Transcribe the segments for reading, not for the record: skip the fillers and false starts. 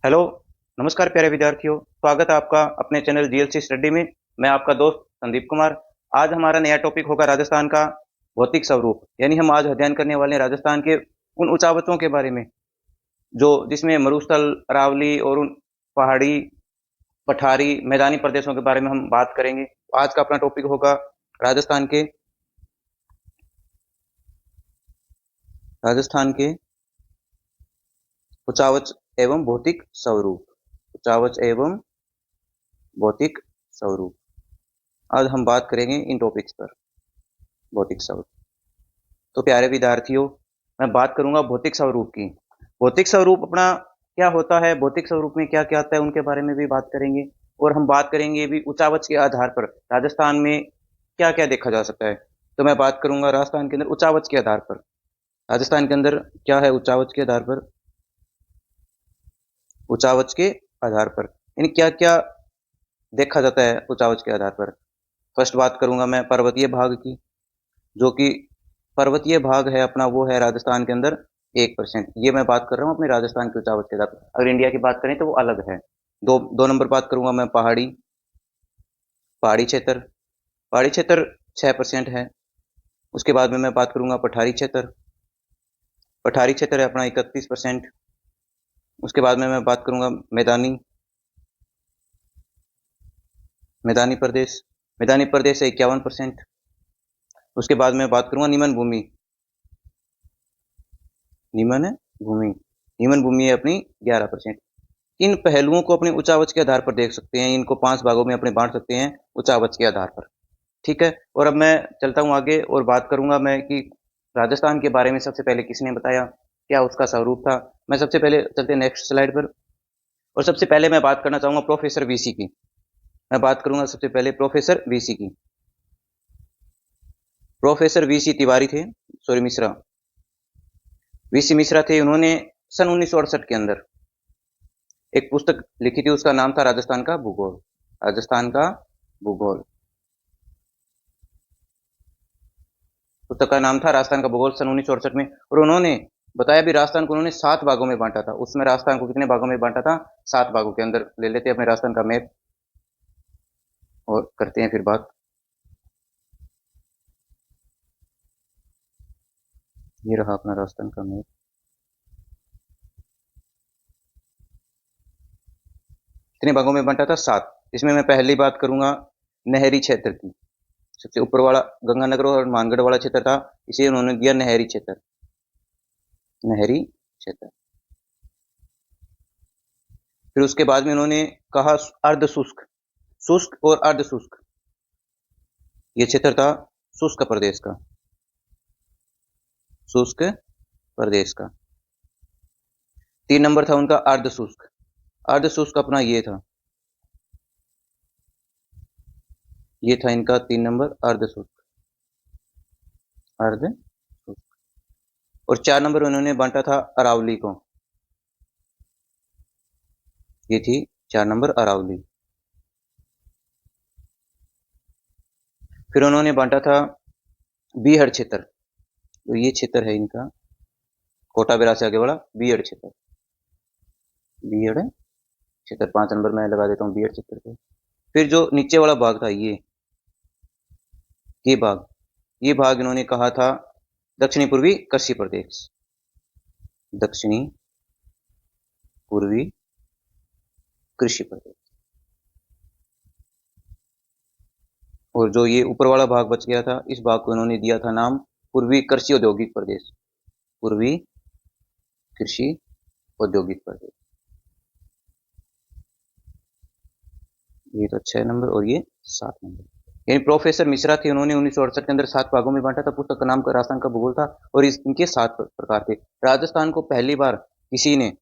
Hello, नमस्कार प्यारे विद्यार्थियों। स्वागत है आपका अपने चैनल जीएलसी स्टडी में। मैं आपका दोस्त संदीप कुमार। आज हमारा नया टॉपिक होगा राजस्थान का भौतिक स्वरूप। यानी हम आज अध्ययन करने वाले हैं राजस्थान के उन ऊंचावचों के बारे में जो जिसमें मरुस्थल, अरावली और उन पहाड़ी, पठारी, मैदानी प्रदेशों के बारे में हम बात करेंगे। आज का अपना टॉपिक होगा राजस्थान के राजस्थान के ऊंचावच एवं भौतिक स्वरूप। ऊंचावच एवं भौतिक स्वरूप। आज हम बात करेंगे इन टॉपिक्स पर। भौतिक स्वरूप। तो प्यारे विद्यार्थियों, मैं बात करूंगा भौतिक स्वरूप की। भौतिक स्वरूप अपना क्या होता है, भौतिक स्वरूप में क्या क्या आता है, उनके बारे में भी बात करेंगे। और हम बात करेंगे भी ऊंचावच के आधार पर राजस्थान में क्या क्या देखा जा सकता है। तो मैं बात करूंगा राजस्थान के अंदर ऊंचावच के आधार पर। राजस्थान के अंदर क्या है ऊंचावच के आधार पर, ऊंचावच के आधार पर यानी क्या क्या देखा जाता है ऊंचावच के आधार पर। फर्स्ट बात करूंगा मैं पर्वतीय भाग की। जो कि पर्वतीय भाग है अपना, वो है राजस्थान के अंदर 1%। ये मैं बात कर रहा हूँ अपने राजस्थान के ऊंचावच के आधार पर। अगर इंडिया की बात करें तो वो अलग है। दो दो नंबर बात करूंगा मैं पहाड़ी पहाड़ी क्षेत्र। पहाड़ी क्षेत्र 6% है। उसके बाद में मैं बात करूंगा पठारी क्षेत्र। पठारी क्षेत्र है अपना 31%। उसके बाद में मैं बात करूंगा मैदानी मैदानी प्रदेश। मैदानी प्रदेश है 51%। उसके बाद में बात करूंगा निमन भूमि। निमन भूमि निमन भूमि है अपनी 11%। इन पहलुओं को अपने ऊंचावच के आधार पर देख सकते हैं। इनको 5 भागों में अपने बांट सकते हैं ऊंचावच के आधार पर। ठीक है। और अब मैं चलता हूं आगे और बात करूंगा मैं कि राजस्थान के बारे में सबसे पहले किसने बताया, क्या उसका स्वरूप था। मैं सबसे पहले चलते हैं नेक्स्ट स्लाइड पर। और सबसे पहले मैं बात करना चाहूंगा प्रोफेसर वीसी की। मैं बात करूंगा सबसे पहले प्रोफेसर वीसी की। प्रोफेसर वीसी तिवारी थे, सॉरी मिश्रा। वीसी मिश्रा थे। उन्होंने सन 1968 के अंदर एक पुस्तक लिखी थी। उसका नाम था राजस्थान का भूगोल। राजस्थान का भूगोल। पुस्तक का नाम था राजस्थान का भूगोल सन 1968 में। और उन्होंने बताया भी राजस्थान को उन्होंने 7 भागों में बांटा था। उसमें राजस्थान को कितने भागों में बांटा था? 7 भागों के अंदर। ले लेते हैं अपने राजस्थान का मैप और करते हैं फिर बात। ये रहा अपना राजस्थान का मैप। कितने भागों में बांटा था? 7। इसमें मैं पहली बात करूंगा नहरी क्षेत्र की। सबसे ऊपर वाला गंगानगर और मानगढ़ वाला क्षेत्र था, इसे उन्होंने दिया नहरी क्षेत्र। नहरी क्षेत्र। फिर उसके बाद में उन्होंने कहा अर्ध शुष्क। शुष्क और अर्ध शुष्क, ये क्षेत्र था शुष्क प्रदेश का। शुष्क प्रदेश का। 3 नंबर था उनका अर्ध शुष्क। अर्ध शुष्क अपना ये था। ये था इनका 3 नंबर अर्ध शुष्क। अर्ध शुष्क। और 4 नंबर उन्होंने बांटा था अरावली को। ये थी 4 नंबर अरावली। फिर उन्होंने बांटा था बीहड़ क्षेत्र। तो ये क्षेत्र है इनका, कोटा बेरा से आगे बढ़ा बीहड़ क्षेत्र। बीहड़ क्षेत्र 5 नंबर में लगा देता हूँ बीहड़ क्षेत्र को। फिर जो नीचे वाला भाग था ये भाग इन्होंने कहा था दक्षिणी पूर्वी कृषि प्रदेश। दक्षिणी पूर्वी कृषि प्रदेश। और जो ये ऊपर वाला भाग बच गया था, इस भाग को इन्होंने दिया था नाम पूर्वी कृषि औद्योगिक प्रदेश। पूर्वी कृषि औद्योगिक प्रदेश। ये तो 6 नंबर और ये 7 नंबर। यानी प्रोफेसर मिश्रा थे, उन्होंने 1968 के अंदर 7 भागों में बांटा था। पुस्तक का नाम का राजस्थान का भूगोल था और इनके 7 प्रकार थे। राजस्थान को पहली बार किसी ने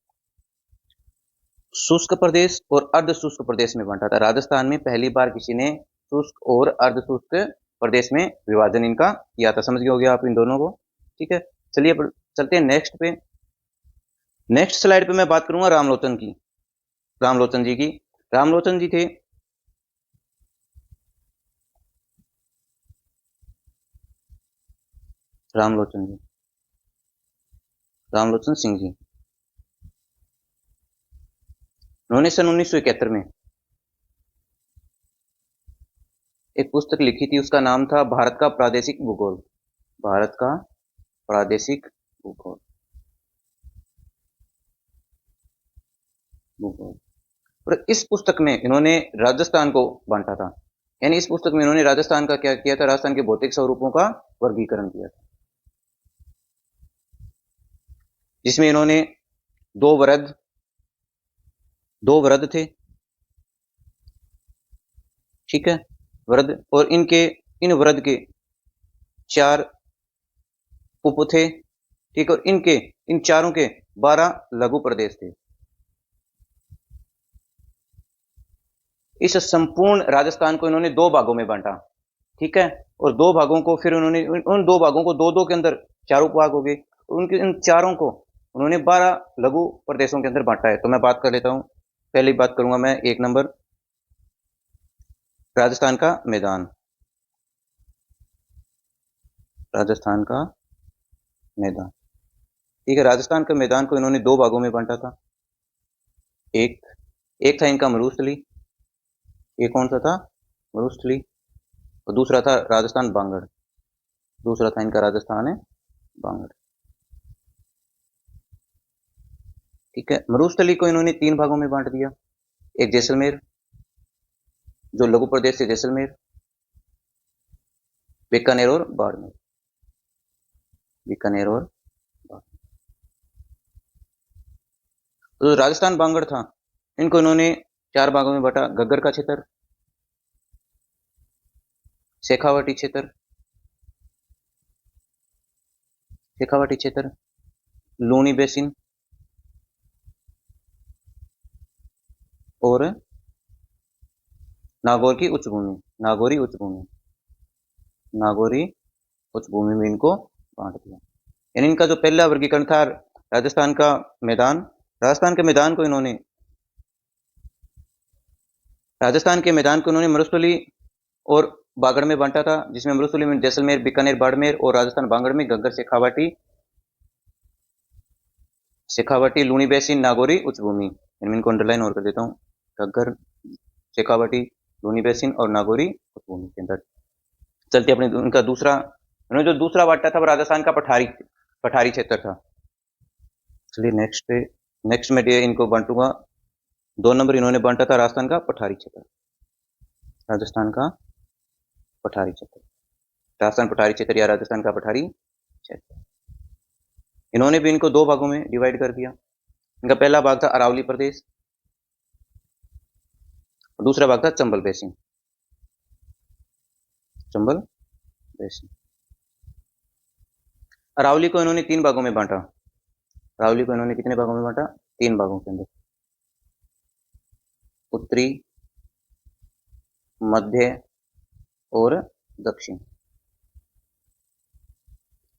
शुष्क प्रदेश और अर्ध शुष्क प्रदेश में बांटा था। राजस्थान में पहली बार किसी ने शुष्क और अर्ध शुष्क प्रदेश में विभाजन इनका किया था। समझ गए होगे आप इन दोनों को। ठीक है। चलिए चलते हैं नेक्स्ट पे। नेक्स्ट स्लाइड पे मैं बात करूंगा रामलोचन की। रामलोचन जी की। रामलोचन जी थे रामलोचन जी, रामलोचन सिंह जी। उन्होंने सन 1971 में एक पुस्तक लिखी थी, उसका नाम था भारत का प्रादेशिक भूगोल। भारत का प्रादेशिक भूगोल। भूगोल। और इस पुस्तक में इन्होंने राजस्थान को बांटा था। यानी इस पुस्तक में इन्होंने राजस्थान का क्या किया था, राजस्थान के भौतिक स्वरूपों का वर्गीकरण किया था, जिसमें इन्होंने दो वृत्त थे, ठीक है, वृत्त, और इन वृत्त के 4 उप थे, ठीक, और इन चारों के 12 लघु प्रदेश थे। इस संपूर्ण राजस्थान को इन्होंने 2 भागों में बांटा, ठीक है, और 2 भागों को फिर उन्होंने उन 2 भागों को 2-2 के अंदर 4 उपभाग हो गए, और उनके इन चारों को उन्होंने 12 लघु प्रदेशों के अंदर बांटा है। तो मैं बात कर लेता हूं, पहली बात करूंगा मैं 1 नंबर, राजस्थान का मैदान। राजस्थान का मैदान, ठीक है, राजस्थान के मैदान को इन्होंने 2 भागों में बांटा था। एक था इनका मरुस्थली, ये कौन सा था, मरुस्थली, और दूसरा था राजस्थान बांगड़, दूसरा था इनका राजस्थान है बांगड़, ठीक है। मरुस्थली को इन्होंने 3 भागों में बांट दिया, एक जैसलमेर, जो लघु प्रदेश है जैसलमेर, बीकानेर और बाड़मेर, बीकानेर और बाड़मेर। तो राजस्थान बांगड़ था, इनको इन्होंने 4 भागों में बांटा, घग्गर का क्षेत्र, शेखावाटी क्षेत्र, शेखावाटी क्षेत्र, लूनी बेसिन और नागौर की उच्च भूमि, नागौरी उच्च भूमि, नागौरी उच्च भूमि में इनको बांट दिया। यानी इनका जो पहला वर्गीकरण था राजस्थान का मैदान, राजस्थान के मैदान को इन्होंने मरुस्थली और बागड़ में बांटा था, जिसमें मरुस्थली में जैसलमेर, बीकानेर, बाड़मेर, और राजस्थान बांगड़ में घग्गर, शेखावाटी, लूनी बेसिन, नागौरी उच्च भूमि। इनको अंडरलाइन और कर देता हूँ, घग्गर, शेखावाटी, लूनी बेसिन और नागौरी उच्च भूमि के अंदर। चलते अपने उनका दूसरा, उन्होंने जो दूसरा बांटा था वो राजस्थान का पठारी क्षेत्र था। चलिए नेक्स्ट में इनको बांटूंगा, 2 नंबर इन्होंने बांटा था राजस्थान का पठारी क्षेत्र, राजस्थान का पठारी क्षेत्र, राजस्थान पठारी क्षेत्र या राजस्थान का पठारी क्षेत्र। इन्होंने भी इनको 2 भागों में डिवाइड कर दिया। इनका पहला भाग था अरावली प्रदेश, दूसरा भाग था चंबल बेसिन, चंबल बेसिन। अरावली को इन्होंने 3 भागों में बांटा, अरावली को इन्होंने कितने भागों में बांटा, 3 भागों के अंदर, उत्तरी, मध्य और दक्षिण।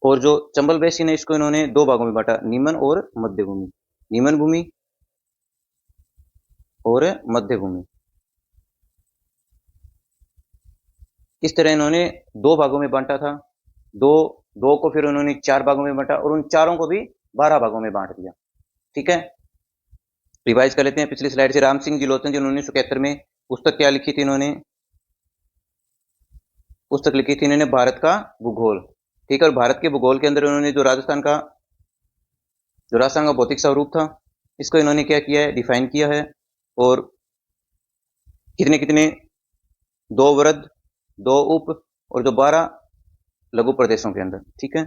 और जो चंबल बेसिन है इसको इन्होंने 2 भागों में बांटा, नीमन और मध्य भूमि, नीमन भूमि और मध्य भूमि। इस तरह इन्होंने 2 भागों में बांटा था, दो को फिर उन्होंने 4 भागों में बांटा, और उन चारों को भी 12 भागों में बांट दिया, ठीक है। रिवाइज कर लेते हैं पिछली स्लाइड से। राम सिंह जिलोचन जी 1971 में पुस्तक क्या लिखी थी इन्होंने, पुस्तक लिखी थी इन्होंने भारत का भूगोल, ठीक है। और भारत के भूगोल के अंदर उन्होंने जो राजस्थान का भौतिक स्वरूप था, इसको इन्होंने क्या किया है, डिफाइन किया है, और कितने कितने 2 वृत्त, 2 उप और जो 12 लघु प्रदेशों के अंदर, ठीक है।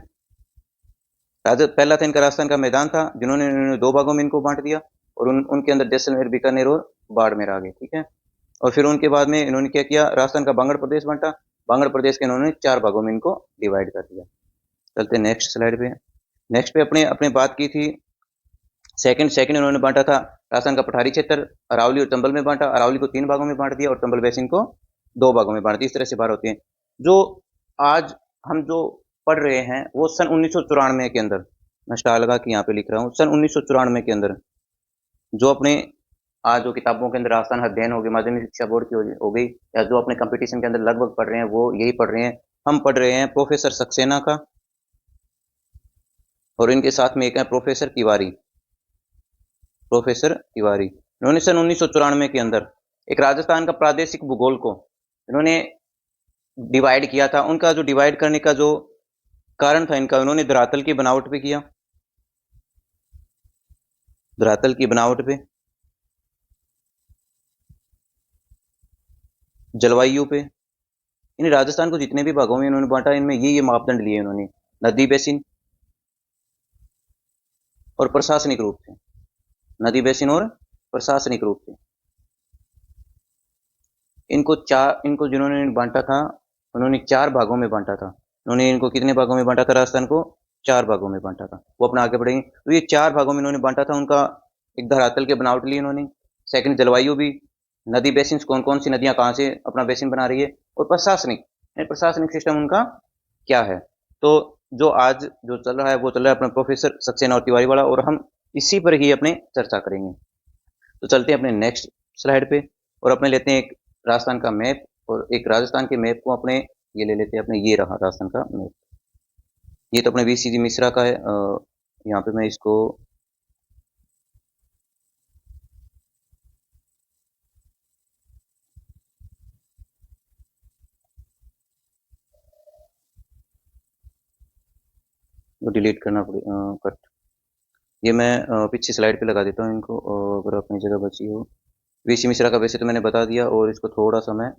पहला था इनका राजस्थान का मैदान था, जिन्होंने 2 भागों में इनको बांट दिया, और उनके अंदर जैसलमेर, बीकानेर और बाड़मेर आ गए, ठीक है। और फिर उनके बाद में इन्होंने क्या किया, राजस्थान का बांगड़ प्रदेश बांटा, बांगड़ प्रदेश के इन्होंने 4 भागों में इनको डिवाइड कर दिया। चलते नेक्स्ट स्लाइड पे। नेक्स्ट पे अपने बात की थी सेकंड इन्होंने बांटा था राजस्थान का पठारी क्षेत्र, अरावली और चंबल में बांटा, अरावली को 3 भागों में बांट दिया और चंबल बेसिन को 2 भागों में बांट दिया। इस तरह से बाहर होती है। जो आज हम जो पढ़ रहे हैं वो सन 1994 के अंदर, मैं स्टार लगा के यहाँ पे लिख रहा हूँ, सन 1994 के अंदर जो अपने आज जो किताबों के अंदर राजस्थान अध्ययन हो गई, माध्यमिक शिक्षा बोर्ड की हो गई, या जो अपने कंपटीशन के अंदर लगभग पढ़ रहे हैं वो यही पढ़ रहे हैं। हम पढ़ रहे हैं प्रोफेसर सक्सेना का, और इनके साथ में एक है प्रोफेसर तिवारी, प्रोफेसर तिवारी। इन्होंने सन 1994 के अंदर एक राजस्थान का प्रादेशिक भूगोल को इन्होंने डिवाइड किया था। उनका जो डिवाइड करने का जो कारण था इनका, उन्होंने धरातल की बनावट पे किया, धरातल की बनावट पे, जलवायु पे। इन राजस्थान को जितने भी भागों में इन्होंने बांटा, इनमें ये मापदंड लिए इन्होंने, नदी बेसिन और प्रशासनिक रूप से, नदी बेसिन और प्रशासनिक रूप से। इनको जिन्होंने बांटा था, उन्होंने 4 भागों में बांटा था। उन्होंने इनको कितने भागों में बांटा था? राजस्थान को 4 भागों में बांटा था। वो अपना आगे बढ़ेंगे। तो ये 4 भागों में इन्होंने बांटा था। उनका एक धरातल के बनावट ली इन्होंने, सेकंड जलवायु भी, नदी बेसिन, कौन कौन सी नदियां कहाँ से अपना बेसिन बना रही है, और प्रशासनिक सिस्टम उनका क्या है। तो जो आज जो चल रहा है वो चल रहा है अपना प्रोफेसर सक्सेना और तिवारी वाला, और हम इसी पर ही अपने चर्चा करेंगे। तो चलते हैं अपने नेक्स्ट स्लाइड पे और अपने लेते हैं एक राजस्थान का मैप, और एक राजस्थान के मैप को अपने ये ले लेते हैं अपने, ये रहा राजस्थान का मैप। ये तो अपने वीसीजी मिश्रा का है। यहाँ पे मैं इसको डिलीट करना पड़े, कट। ये मैं पीछे स्लाइड पे लगा देता हूँ इनको, अगर अपनी जगह बची हो। वीसी मिश्रा का वैसे तो मैंने बता दिया, और इसको थोड़ा सा मैं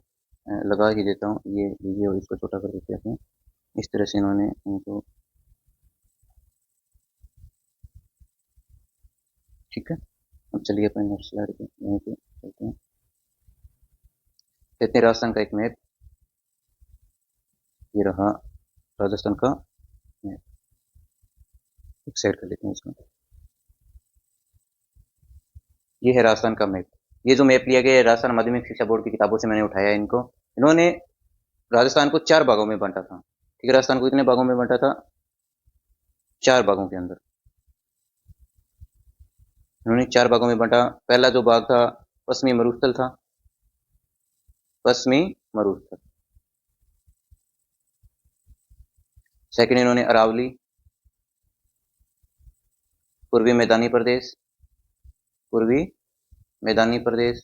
लगा ही देता हूँ, ये और इसको छोटा कर देते हैं। इस तरह से इन्होंने इनको, ठीक है। अब चलिए अपने नेक्स्ट स्लाइड पे यहीं पे चलते हैं। लेते हैं राजस्थान का एक मैप, ये रहा राजस्थान का मैप। एक साइड कर लेते हैं इसको। ये है राजस्थान का मैप। ये जो मैप लिया गया है राजस्थान माध्यमिक शिक्षा बोर्ड की किताबों से मैंने उठाया है इनको। इन्होंने राजस्थान को 4 भागों में बांटा था, ठीक है। राजस्थान को कितने भागों में बांटा था? 4 भागों के अंदर इन्होंने 4 भागों में बांटा। पहला जो भाग था पश्चिमी मरुस्थल था, पश्चिमी मरुस्थल। सेकंड इन्होंने अरावली, पूर्वी मैदानी प्रदेश, पूर्वी मैदानी प्रदेश।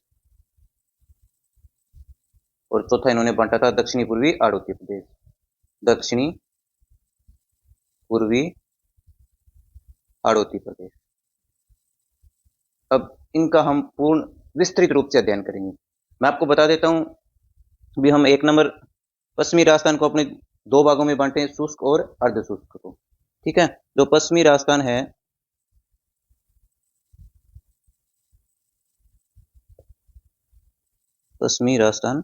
और चौथा इन्होंने बांटा था दक्षिणी पूर्वी आड़ोती प्रदेश, दक्षिणी पूर्वी आड़ोती प्रदेश। अब इनका हम पूर्ण विस्तृत रूप से अध्ययन करेंगे। मैं आपको बता देता हूं, अभी हम 1 नंबर पश्चिमी राजस्थान को अपने 2 भागों में बांटे हैं, शुष्क और अर्ध शुष्क को, ठीक है। जो पश्चिमी राजस्थान है, पश्चिमी राजस्थान,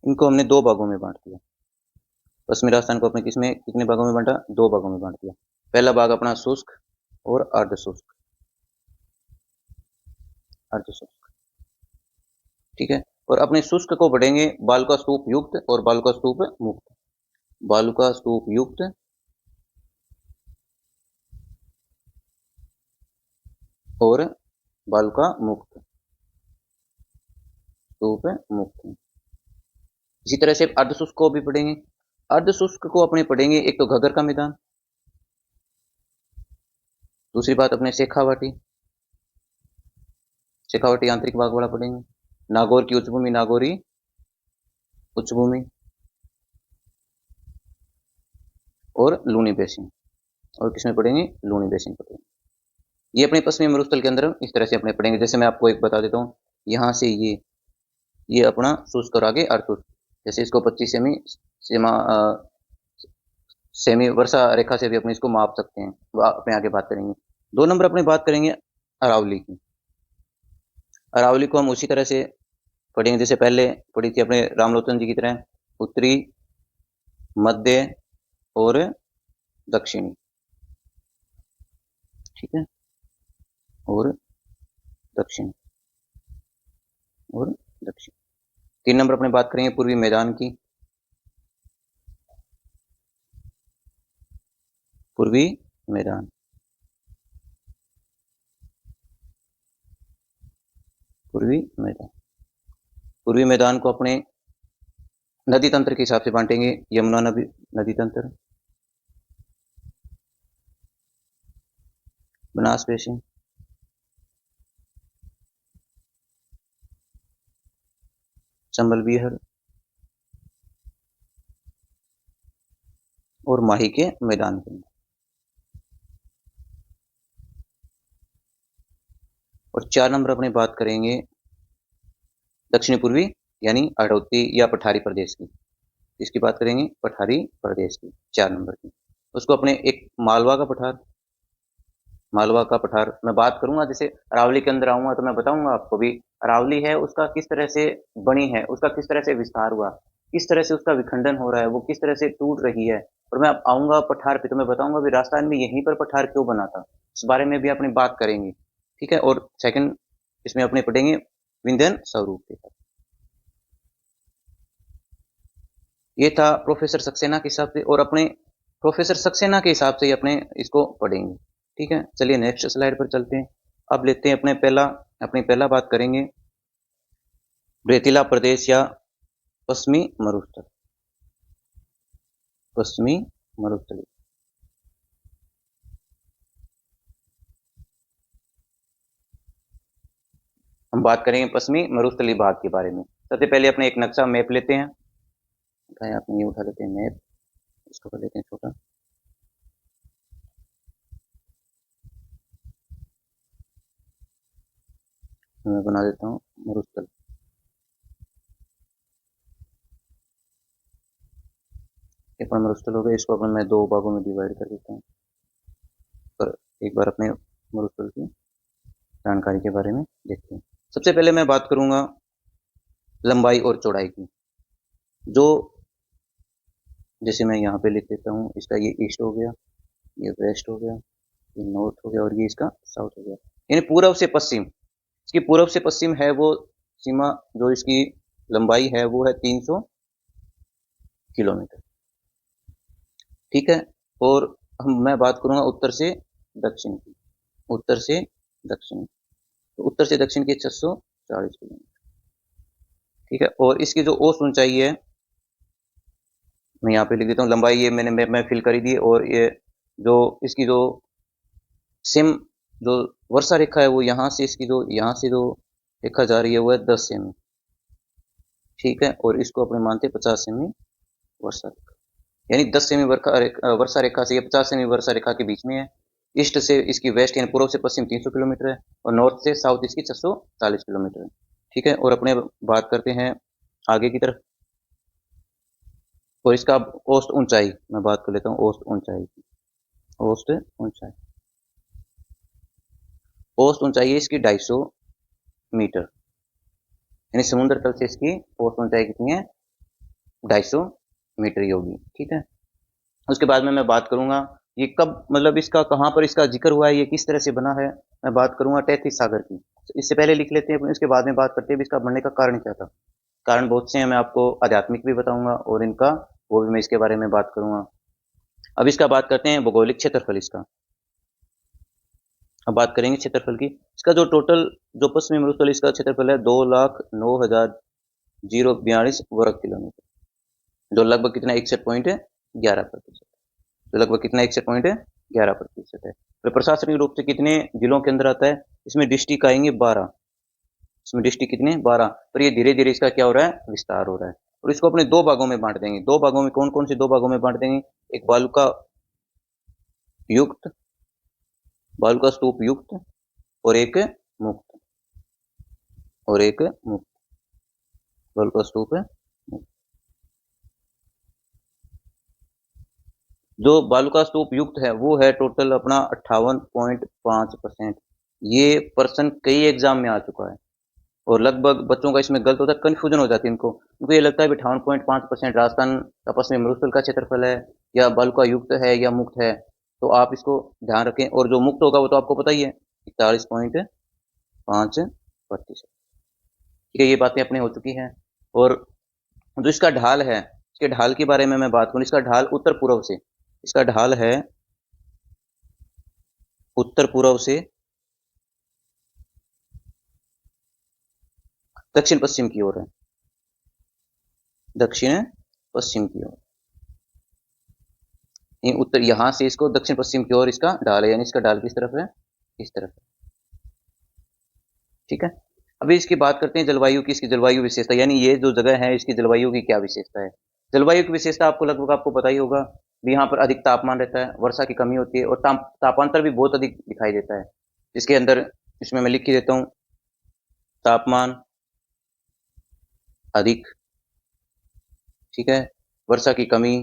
इनको हमने 2 भागों में बांट दिया। पश्चिमी राजस्थान को अपने कितने भागों में बांटा? 2 भागों में बांट दिया। पहला भाग अपना शुष्क और अर्ध शुष्क, अर्ध शुष्क, ठीक है। और अपने शुष्क को बढ़ेंगे बालुका स्तूप युक्त और बालुका स्तूप मुक्त, बालुका स्तूप युक्त और बालुका मुक्त, स्तूप मुक्त। इसी तरह से अर्ध शुष्क को भी पढ़ेंगे। अर्ध शुष्क को अपने पढ़ेंगे, एक तो घग्गर का मैदान, दूसरी बात अपने शेखावाटी, शेखावाटी आंतरिक भाग वाला पढ़ेंगे। नागौर की उच्चभूमि, नागौरी उच्चभूमि, और लूनी बेसिन। और किसमें पढ़ेंगे? लूनी बेसिन पढ़ेंगे। ये अपने पश्चिमी मरुस्थल के अंदर इस तरह से अपने पढ़ेंगे। जैसे मैं आपको एक बता देता हूँ, यहाँ से ये अपना शुष्क और आगे अर्ध शुष्क। जैसे इसको 25 सेमी वर्षा रेखा से भी अपने इसको माप सकते हैं, अपने आगे बात करेंगे। 2 नंबर अपने बात करेंगे अरावली की। अरावली को हम उसी तरह से पढ़ेंगे जैसे पहले पढ़ी थी अपने रामलोचन जी की तरह, उत्तरी, मध्य और दक्षिणी, ठीक है, और दक्षिण, और दक्षिण। 3 नंबर अपने बात करेंगे पूर्वी मैदान की, पूर्वी मैदान, पूर्वी मैदान। पूर्वी मैदान को अपने नदी तंत्र के हिसाब से बांटेंगे, यमुना नदी तंत्र, बनास बेसिन, चंबल बिहड़ और माही के मैदान के अंदर। और 4 नंबर अपनी बात करेंगे दक्षिण पूर्वी यानी हड़ौती या पठारी प्रदेश की। इसकी बात करेंगे पठारी प्रदेश की 4 नंबर की। उसको अपने एक मालवा का पठार, मालवा का पठार मैं बात करूंगा। जैसे अरावली के अंदर आऊंगा तो मैं बताऊंगा आपको भी अरावली है उसका किस तरह से बनी है, उसका किस तरह से विस्तार हुआ, किस तरह से उसका विखंडन हो रहा है, वो किस तरह से टूट रही है। और मैं अब आऊंगा पठार पे तो मैं बताऊंगा भी राजस्थान में यहीं पर पठार क्यों बना था, इस बारे में भी अपनी बात करेंगे। ठीक है। और सेकंड इसमें अपने पढ़ेंगे विंध्यन स्वरूप के साथ। ये था प्रोफेसर सक्सेना के हिसाब से, और अपने प्रोफेसर सक्सेना के हिसाब से ही अपने इसको पढ़ेंगे। ठीक है, चलिए नेक्स्ट स्लाइड पर चलते हैं। अब लेते हैं अपनी पहला बात करेंगे रेतीला प्रदेश या पश्चिमी मरुस्थल। पश्चिमी मरुस्थल हम बात करेंगे पश्चिमी मरुस्थलीय भाग के बारे में। सबसे पहले अपने एक नक्शा मैप लेते हैं, आपने ये उठा लेते हैं मैप, इसको कर लेते हैं छोटा। मैं बना देता हूँ मरुस्थल। एक बार मरुस्थल हो गया, इसको अपन मैं 2 भागों में डिवाइड कर देता हूँ। पर एक बार अपने मरुस्थल की जानकारी के बारे में देखते हैं। सबसे पहले मैं बात करूंगा लंबाई और चौड़ाई की। जो जैसे मैं यहाँ पे लिख देता हूँ, इसका ये ईस्ट हो गया, ये वेस्ट हो गया, ये नॉर्थ हो गया और ये इसका साउथ हो गया। यानी पूर्व से पश्चिम, इसकी पूर्व से पश्चिम है वो सीमा, जो इसकी लंबाई है वो है 300 किलोमीटर। ठीक है। और मैं बात करूंगा उत्तर से दक्षिण की, उत्तर से दक्षिण, तो उत्तर से दक्षिण की 640 किलोमीटर। ठीक है। और इसकी जो औसत ऊंचाई है मैं यहाँ पे लिख देता हूँ, लंबाई ये मैंने मैप में फिल करी दी। और ये जो इसकी जो सेम जो वर्षा रेखा है वो यहाँ से, इसकी जो यहाँ से जो रेखा जा रही है वो है 10 सेमी। ठीक है। और इसको अपने मानते हैं 50 सेमी वर्षा रेखा, यानी 10 सेमी वर्षा रेखा से 50 सेमी वर्षा रेखा के बीच में है। ईस्ट से इसकी वेस्ट यानी पूर्व से पश्चिम 300 किलोमीटर है, और नॉर्थ से साउथ इसकी 640 किलोमीटर है। ठीक है। और अपने बात करते हैं आगे की तरफ। और इसका औसत ऊंचाई मैं बात कर लेता हूँ, औसत ऊंचाई की, औसत ऊंचाई, औसत ऊंचाई है इसकी 250 मीटर, यानी समुद्र तल से इसकी औसत ऊंचाई कितनी है, 250 मीटर ही होगी। ठीक है। उसके बाद में मैं बात करूंगा ये कब, मतलब इसका कहाँ पर इसका जिक्र हुआ है, ये किस तरह से बना है। मैं बात करूंगा तैतीस सागर की। इससे पहले लिख लेते हैं, इसके बाद में बात करते हैं इसका बनने का कारण क्या था। कारण बहुत से हैं, मैं आपको आध्यात्मिक भी बताऊंगा और इनका वो भी मैं इसके बारे में बात करूंगा। अब इसका बात करते हैं भौगोलिक क्षेत्रफल इसका। अब बात करेंगे क्षेत्रफल की। इसका जो टोटल जो पश्चिमी मरुस्थल इसका क्षेत्रफल है 2,09,042 वर्ग किलोमीटर, जो लगभग कितना 61.11%, जो लगभग कितना 61.11% है। तो प्रशासनिक रूप से कितने जिलों के अंदर आता है, इसमें डिस्ट्रिक्ट आएंगे 12, इसमें डिस्ट्रिक्ट कितने 12। पर ये धीरे धीरे इसका क्या हो रहा है, विस्तार हो रहा है। और इसको अपने 2 भागों में बांट देंगे। 2 भागों में कौन कौन से 2 भागों में बांट देंगे, एक बालुका युक्त, बालुका स्तूप युक्त, और एक मुक्त, और एक मुक्त बालुका स्तूप है। जो बालुका स्तूप युक्त है वो है टोटल अपना 58.5%। ये पर्सन कई एग्जाम में आ चुका है, और लगभग बच्चों का इसमें गलत होता है, कंफ्यूजन हो जाती है उनको ये लगता है 58.5% राजस्थान का पश्चिमी मरुस्थल का क्षेत्रफल है, या बालुका युक्त है या मुक्त है। तो आप इसको ध्यान रखें। और जो मुक्त होगा वो तो आपको पता ही है 41.5%। ठीक है, ये बातें अपने हो चुकी हैं। और जो इसका ढाल है, इसके ढाल के बारे में मैं बात करूं, इसका ढाल उत्तर पूर्व से, इसका ढाल है उत्तर पूर्व से दक्षिण पश्चिम की ओर है, दक्षिण पश्चिम की ओर। उत्तर यहां से इसको दक्षिण पश्चिम की ओर इसका ढाल है, यानी इसका ढाल किस तरफ है, इस तरफ है। ठीक है। अभी इसकी बात करते हैं जलवायु की, इसकी जलवायु विशेषता, यानी ये जो जगह है इसकी जलवायु की क्या विशेषता है। जलवायु की विशेषता आपको लगभग आपको पता ही होगा, भी यहाँ पर अधिक तापमान रहता है, वर्षा की कमी होती है और तापांतर भी बहुत अधिक दिखाई देता है। इसके अंदर इसमें मैं लिख ही देता हूँ, तापमान अधिक, ठीक है, वर्षा की कमी,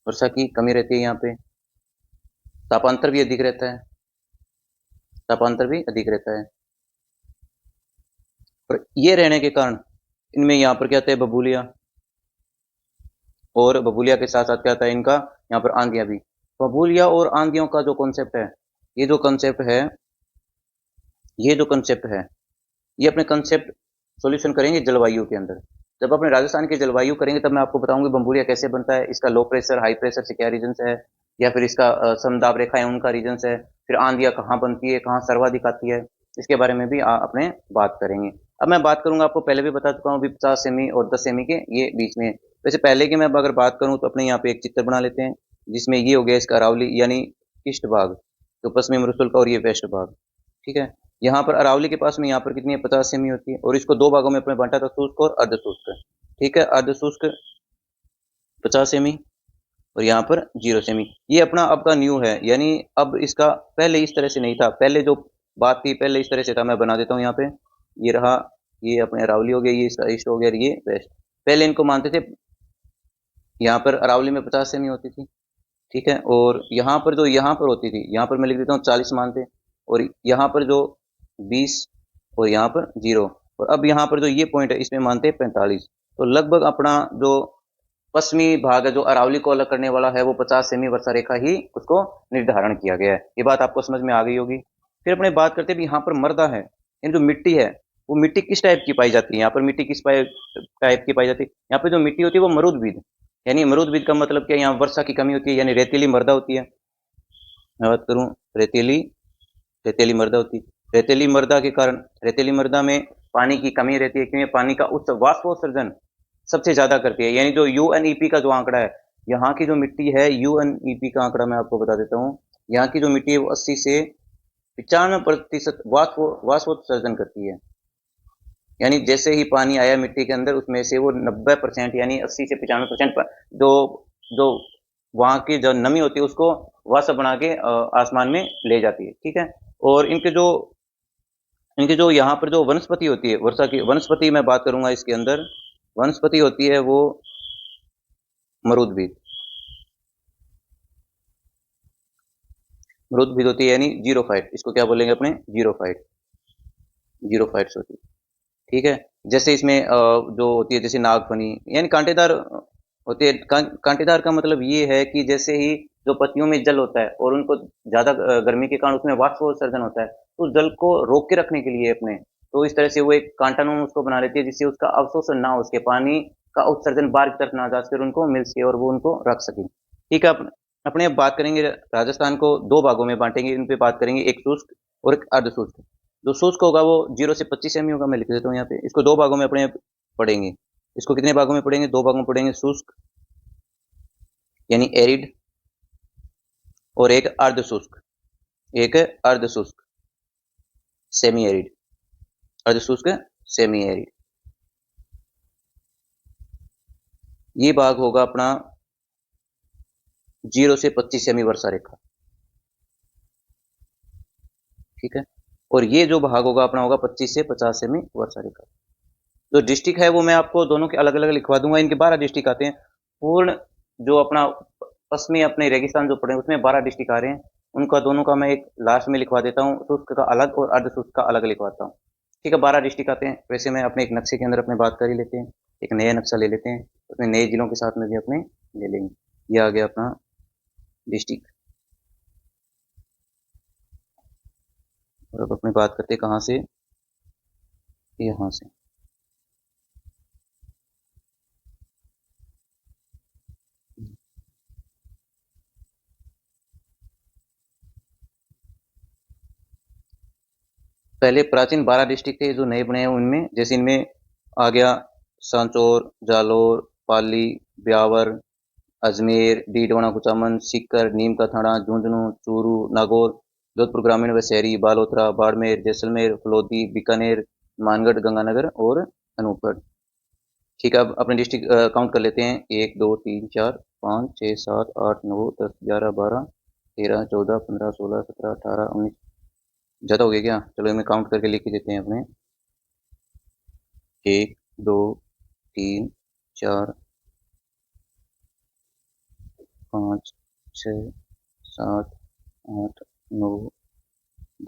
वर्षा की कमी रहती है यहाँ पे, तापांतर भी अधिक रहता है, तापांतर भी अधिक रहता है। और ये रहने के कारण इनमें यहाँ पर क्या आता है, बबूलिया, और बबूलिया के साथ साथ क्या आता है इनका, यहाँ पर आंधियां भी। बबूलिया और आंधियों का जो कॉन्सेप्ट है, ये जो कॉन्सेप्ट है, ये जो कॉन्सेप्ट है, ये अपने कॉन्सेप्ट सॉल्यूशन करेंगे जलवायु के अंदर। जब अपने राजस्थान की जलवायु करेंगे तब मैं आपको बताऊंगी बम्बूरिया कैसे बनता है, इसका लो प्रेशर हाई प्रेशर से क्या रीजन है, या फिर इसका समदाब रेखा है उनका रीजन है, फिर आंधियां कहाँ बनती है, कहाँ सर्वाधिक आती है, इसके बारे में भी अपने बात करेंगे। अब मैं बात करूंगा, आपको पहले भी बता चुका हूँ, 50 सेमी और 10 सेमी के ये बीच में। वैसे पहले की मैं अगर बात करूँ तो अपने यहाँ पे एक चित्र बना लेते हैं, जिसमें ये हो गया इसका अरावली यानी ईस्ट भाग, तो पश्चिमी मरुस्थल का, और ये वेस्ट भाग, ठीक है। यहाँ पर अरावली के पास में यहाँ पर कितनी है, 50 सेमी होती है, और इसको दो भागों में अपने बांटा था, शुष्क और अर्ध शुष्क, ठीक है। अर्ध शुष्क 50 सेमी और यहाँ पर 0 सेमी, ये अपना अब का न्यू है, यानी अब इसका पहले इस तरह से नहीं था, पहले जो बात थी पहले इस तरह से था। मैं बना देता हूँ यहाँ पे, ये रहा, ये अपने अरावली हो गया, ये इसका ईस्ट हो गया, ये वेस्ट। पहले इनको मानते थे, यहाँ पर अरावली में 50 सेमी होती थी, ठीक है, और यहाँ पर जो यहाँ पर होती थी, यहाँ पर मैं लिख देता हूँ 40 मानते, और यहाँ पर जो 20 और यहाँ पर 0, और अब यहाँ पर जो ये पॉइंट है इसमें मानते हैं 45। तो लगभग अपना जो पश्चिमी भाग है जो अरावली को अलग करने वाला है, वो 50 सेमी वर्षा रेखा ही उसको निर्धारण किया गया है। ये बात आपको समझ में आ गई होगी। फिर अपने बात करते हैं यहाँ पर मृदा है, यानी जो मिट्टी है, वो मिट्टी किस टाइप की पाई जाती है, यहाँ पर मिट्टी किस टाइप की पाई जाती है। यहाँ पर जो मिट्टी होती है वो मरुदबीज, यानी मरुदबीज का मतलब क्या, यहाँ वर्षा की कमी होती है, यानी रेतीली मृदा होती है। मैं बात करूँ, रेतीली रेतीली मृदा होती है। रेतीली मृदा के कारण, रेतीली मृदा में पानी की कमी रहती है, क्योंकि पानी का उच्च वाष्पोत्सर्जन सबसे ज्यादा करती है, यानी जो यूएनईपी का जो आंकड़ा है, यहाँ की जो मिट्टी है, यूएनईपी का आंकड़ा मैं आपको बता देता हूँ, यहाँ की जो मिट्टी है वो 80 से 95% वाष्पोत्सर्जन करती है। यानी जैसे ही पानी आया मिट्टी के अंदर, उसमें से वो 90% यानी 80 से 95% जो जो वहां की जो नमी होती है उसको वाष्प बना के आसमान में ले जाती है, ठीक है। और इनके जो यहाँ पर जो वनस्पति होती है, वर्षा की वनस्पति मैं बात करूंगा, इसके अंदर वनस्पति होती है वो मरुदबीज, मरुदबीज होती है, यानी जीरोफाइट, इसको क्या बोलेंगे अपने, जीरोफाइट, जीरोफाइट्स होती है, ठीक है। जैसे इसमें जो होती है जैसे नागफनी, यानी कांटेदार होती है। कांटेदार का मतलब ये है कि जैसे ही जो पत्तियों में जल होता है और उनको ज्यादा गर्मी के कारण उसमें वाष्पोत्सर्जन होता है, तो उस जल को रोक के रखने के लिए अपने, तो इस तरह से वो एक कांटानून उसको बना लेती है, जिससे उसका अवशोषण ना हो, उसके पानी का उत्सर्जन बाहर की तरफ ना जा सके, उनको मिल सके और वो उनको रख सके, ठीक है। अपने अब बात करेंगे, राजस्थान को दो भागों में बांटेंगे, इन पे बात करेंगे, एक शुष्क और एक अर्ध शुष्क। जो शुष्क होगा वो 0 से 25 सेमी होगा, मैं लिख देता हूँ यहाँ पे। इसको दो भागों में अपने पढ़ेंगे, इसको कितने भागों में पढ़ेंगे, दो भागों में पढ़ेंगे, शुष्क यानी एरिड, और एक अर्ध शुष्क, एक अर्ध शुष्क सेमी एरिड, अर्ध शुष्क सेमी एरिड। ये भाग होगा अपना 0 से 25 सेमी वर्षा रेखा, ठीक है। और ये जो भाग होगा अपना होगा 25 से 50 सेमी वर्षा रेखा। जो डिस्ट्रिक्ट है वो मैं आपको दोनों के अलग अलग लिखवा दूंगा, इनके 12 डिस्ट्रिक्ट आते हैं। पूर्ण जो अपना पश्चिमी अपने रेगिस्तान जो पड़े उसमें 12 डिस्ट्रिक्ट आ रहे हैं, उनका दोनों का मैं एक लास्ट में लिखवा देता हूँ, शुष्क का अलग और अर्ध शुष्क का अलग लिखवाता हूँ, ठीक है। 12 डिस्ट्रिक्ट आते हैं। वैसे मैं अपने एक नक्शे के अंदर अपने बात कर ही लेते हैं, एक नया नक्शा ले लेते हैं, उसमें नए जिलों के साथ में भी अपने ले लेंगे। ये आ गया अपना डिस्ट्रिक्ट। और अब अपनी बात करते हैं कहाँ से, यहाँ से। पहले प्राचीन 12 डिस्ट्रिक्ट थे जो नए बने हैं, उनमें जैसे इनमें आ गया सांचौर, जालोर, पाली, ब्यावर, अजमेर, डीडवाना, कुचामन, सीकर, नीम का थाना, झुंझुनू, चूरू, नागौर, जोधपुर ग्रामीण व शहरी, बालोतरा, बाड़मेर, जैसलमेर, फलोदी, बीकानेर, मानगढ़, गंगानगर और अनूपगढ़। ठीक है, अब अपने डिस्ट्रिक्ट काउंट कर लेते हैं। 1 2 3 4 5 6 7 8 9 10 11 12 13 14 15 16 17 18 19। ज़्यादा हो गया क्या? चलो इन्हें काउंट करके लिख के देते हैं अपने। 1 2 3 4 5 6 7 8 9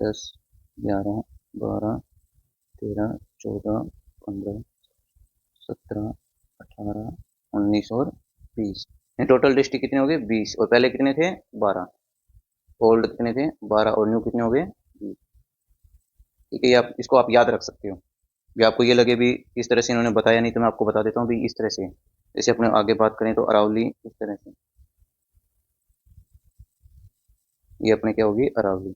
10 11 12 13 14 15 17 18 19 और 20। टोटल डिस्ट्रिक्ट कितने हो गए? 20। और पहले कितने थे? 12। ओल्ड कितने थे? 12 और न्यू कितने हो गए? 20। ठीक है, ये आप इसको आप याद रख सकते हो। भी आपको ये लगे भी इस तरह से इन्होंने बताया नहीं तो मैं आपको बता देता हूँ भी इस तरह से। जैसे अपने आगे बात करें तो अरावली इस तरह से, ये अपने क्या होगी? अरावली।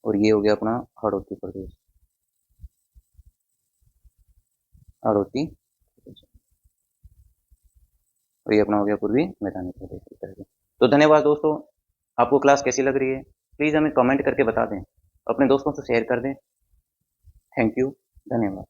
और ये हो गया अपना हाड़ौती प्रदेश, हाड़ौती। और ये अपना हो गया पूर्वी मैदानी प्रदेश इस तरह से। तो धन्यवाद दोस्तों, आपको क्लास कैसी लग रही है प्लीज़ हमें कमेंट करके बता दें, अपने दोस्तों से शेयर कर दें। थैंक यू, धन्यवाद।